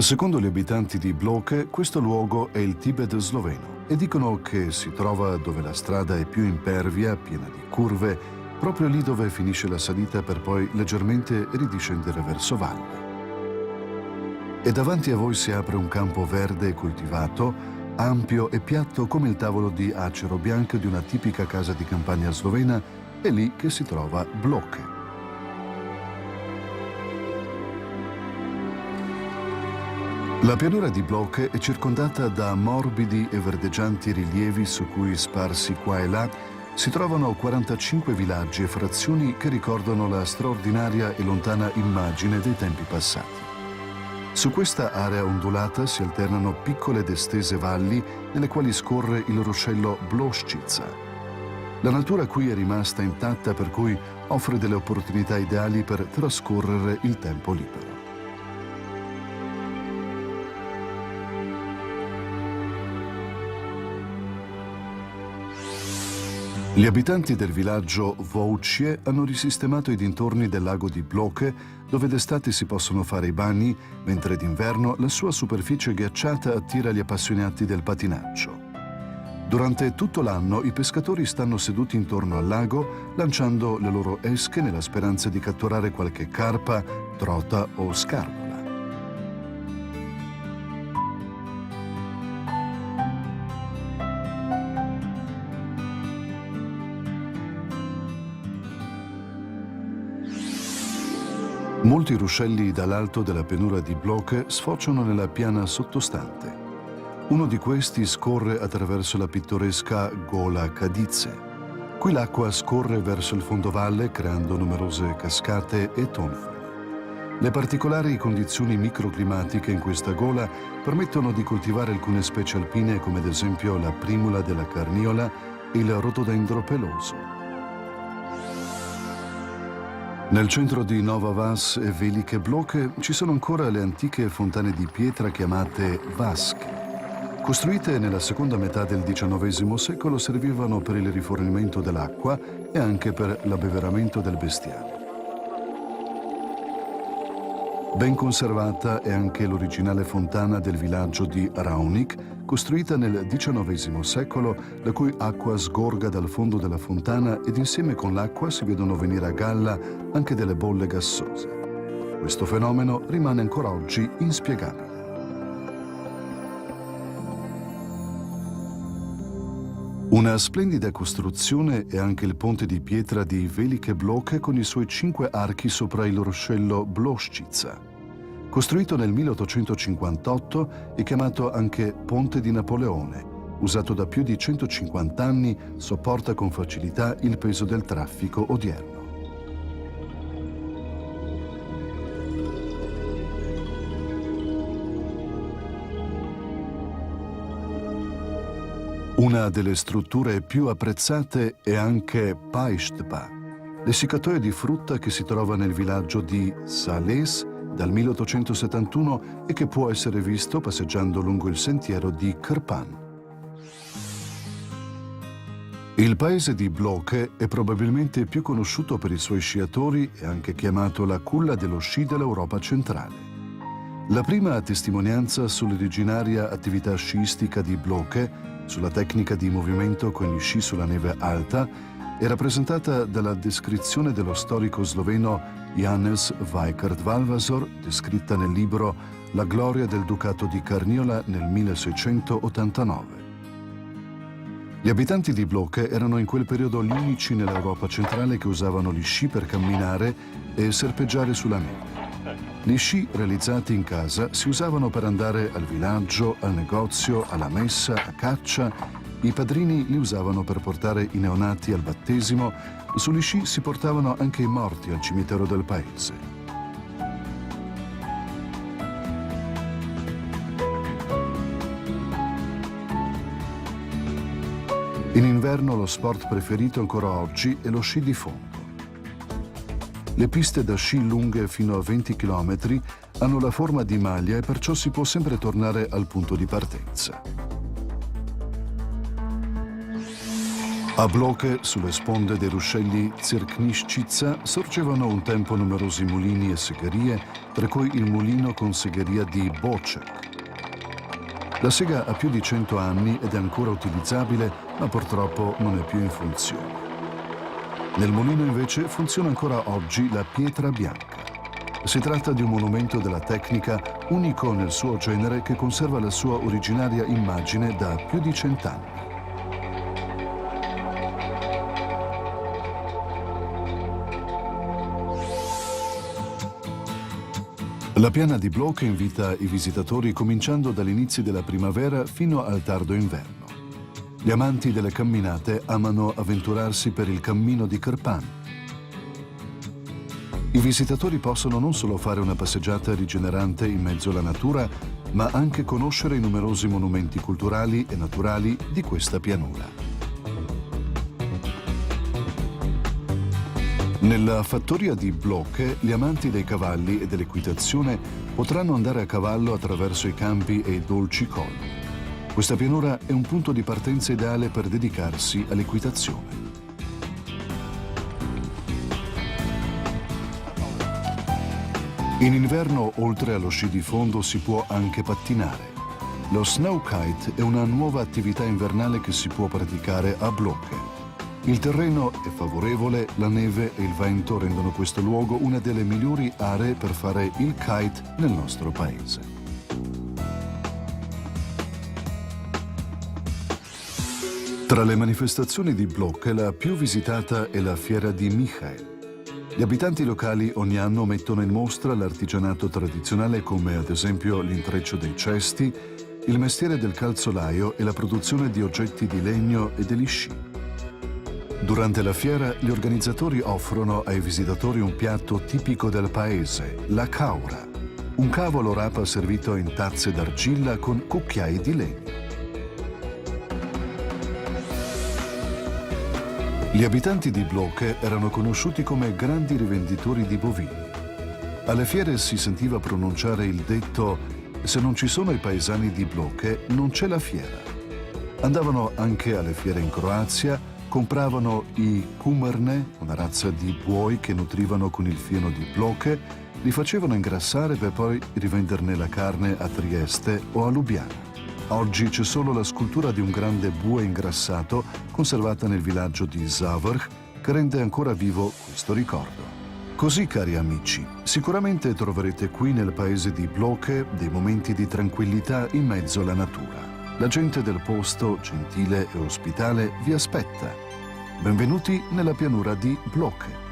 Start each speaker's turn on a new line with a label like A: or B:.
A: Secondo gli abitanti di Bloke, questo luogo è il Tibet sloveno e dicono che si trova dove la strada è più impervia, piena di curve, proprio lì dove finisce la salita per poi leggermente ridiscendere verso valle. E davanti a voi si apre un campo verde e coltivato, ampio e piatto come il tavolo di acero bianco di una tipica casa di campagna slovena, è lì che si trova Bloke. La pianura di Bloke è circondata da morbidi e verdeggianti rilievi su cui, sparsi qua e là, si trovano 45 villaggi e frazioni che ricordano la straordinaria e lontana immagine dei tempi passati. Su questa area ondulata si alternano piccole ed estese valli nelle quali scorre il ruscello Blosčica. La natura qui è rimasta intatta, per cui offre delle opportunità ideali per trascorrere il tempo libero. Gli abitanti del villaggio Voucie hanno risistemato i dintorni del lago di Bloke, dove d'estate si possono fare i bagni, mentre d'inverno la sua superficie ghiacciata attira gli appassionati del patinaggio. Durante tutto l'anno i pescatori stanno seduti intorno al lago, lanciando le loro esche nella speranza di catturare qualche carpa, trota o scarpola. Molti ruscelli dall'alto della pianura di Bloke sfociano nella piana sottostante. Uno di questi scorre attraverso la pittoresca Gola Kadice. Qui l'acqua scorre verso il fondovalle creando numerose cascate e tonfoli. Le particolari condizioni microclimatiche in questa gola permettono di coltivare alcune specie alpine come ad esempio la primula della carniola e il rotodendro peloso. Nel centro di Nova Vas e Velike Bloke ci sono ancora le antiche fontane di pietra chiamate vasche. Costruite nella seconda metà del XIX secolo, servivano per il rifornimento dell'acqua e anche per l'abbeveramento del bestiame. Ben conservata è anche l'originale fontana del villaggio di Raunic, costruita nel XIX secolo, la cui acqua sgorga dal fondo della fontana ed insieme con l'acqua si vedono venire a galla anche delle bolle gassose. Questo fenomeno rimane ancora oggi inspiegabile. Una splendida costruzione è anche il ponte di pietra di Velike Bloke con i suoi 5 archi sopra il ruscello Blosčica. Costruito nel 1858 e chiamato anche Ponte di Napoleone, usato da più di 150 anni, sopporta con facilità il peso del traffico odierno. Una delle strutture più apprezzate è anche Paistba, l'essiccatoio di frutta che si trova nel villaggio di Sales dal 1871 e che può essere visto passeggiando lungo il sentiero di Krpan. Il paese di Bloke è probabilmente più conosciuto per i suoi sciatori e anche chiamato la culla dello sci dell'Europa centrale. La prima testimonianza sull'originaria attività sciistica di Bloke, sulla tecnica di movimento con gli sci sulla neve alta, è rappresentata dalla descrizione dello storico sloveno Janez Vajkard Valvasor, descritta nel libro La gloria del Ducato di Carniola nel 1689. Gli abitanti di Bloke erano in quel periodo gli unici nell'Europa centrale che usavano gli sci per camminare e serpeggiare sulla neve. Gli sci realizzati in casa si usavano per andare al villaggio, al negozio, alla messa, a caccia. I padrini li usavano per portare i neonati al battesimo. Sugli sci si portavano anche i morti al cimitero del paese. In inverno lo sport preferito ancora oggi è lo sci di fondo. Le piste da sci lunghe fino a 20 km hanno la forma di maglia e perciò si può sempre tornare al punto di partenza. A Bloche, sulle sponde dei ruscelli Zirkniščica, sorgevano un tempo numerosi mulini e segherie, tra cui il mulino con segheria di Boček. La sega ha più di 100 anni ed è ancora utilizzabile, ma purtroppo non è più in funzione. Nel mulino invece funziona ancora oggi la pietra bianca. Si tratta di un monumento della tecnica unico nel suo genere che conserva la sua originaria immagine da più di 100 anni. La piana di Bloche invita i visitatori cominciando dall'inizio della primavera fino al tardo inverno. Gli amanti delle camminate amano avventurarsi per il cammino di Krpan. I visitatori possono non solo fare una passeggiata rigenerante in mezzo alla natura, ma anche conoscere i numerosi monumenti culturali e naturali di questa pianura. Nella fattoria di Bloche, gli amanti dei cavalli e dell'equitazione potranno andare a cavallo attraverso i campi e i dolci colli. Questa pianura è un punto di partenza ideale per dedicarsi all'equitazione. In inverno, oltre allo sci di fondo, si può anche pattinare. Lo snow kite è una nuova attività invernale che si può praticare a Bloche. Il terreno è favorevole, la neve e il vento rendono questo luogo una delle migliori aree per fare il kite nel nostro paese. Tra le manifestazioni di Bloche, la più visitata è la fiera di Michael. Gli abitanti locali ogni anno mettono in mostra l'artigianato tradizionale come ad esempio l'intreccio dei cesti, il mestiere del calzolaio e la produzione di oggetti di legno e degli sci. Durante la fiera, gli organizzatori offrono ai visitatori un piatto tipico del paese, la caura, un cavolo rapa servito in tazze d'argilla con cucchiai di legno. Gli abitanti di Bloche erano conosciuti come grandi rivenditori di bovini. Alle fiere si sentiva pronunciare il detto «Se non ci sono i paesani di Bloche, non c'è la fiera». Andavano anche alle fiere in Croazia, compravano i kumerne, una razza di buoi che nutrivano con il fieno di Bloche, li facevano ingrassare per poi rivenderne la carne a Trieste o a Lubiana. Oggi c'è solo la scultura di un grande bue ingrassato conservata nel villaggio di Zavrch che rende ancora vivo questo ricordo. Così, cari amici, sicuramente troverete qui nel paese di Bloche dei momenti di tranquillità in mezzo alla natura. La gente del posto, gentile e ospitale, vi aspetta. Benvenuti nella pianura di Bloche.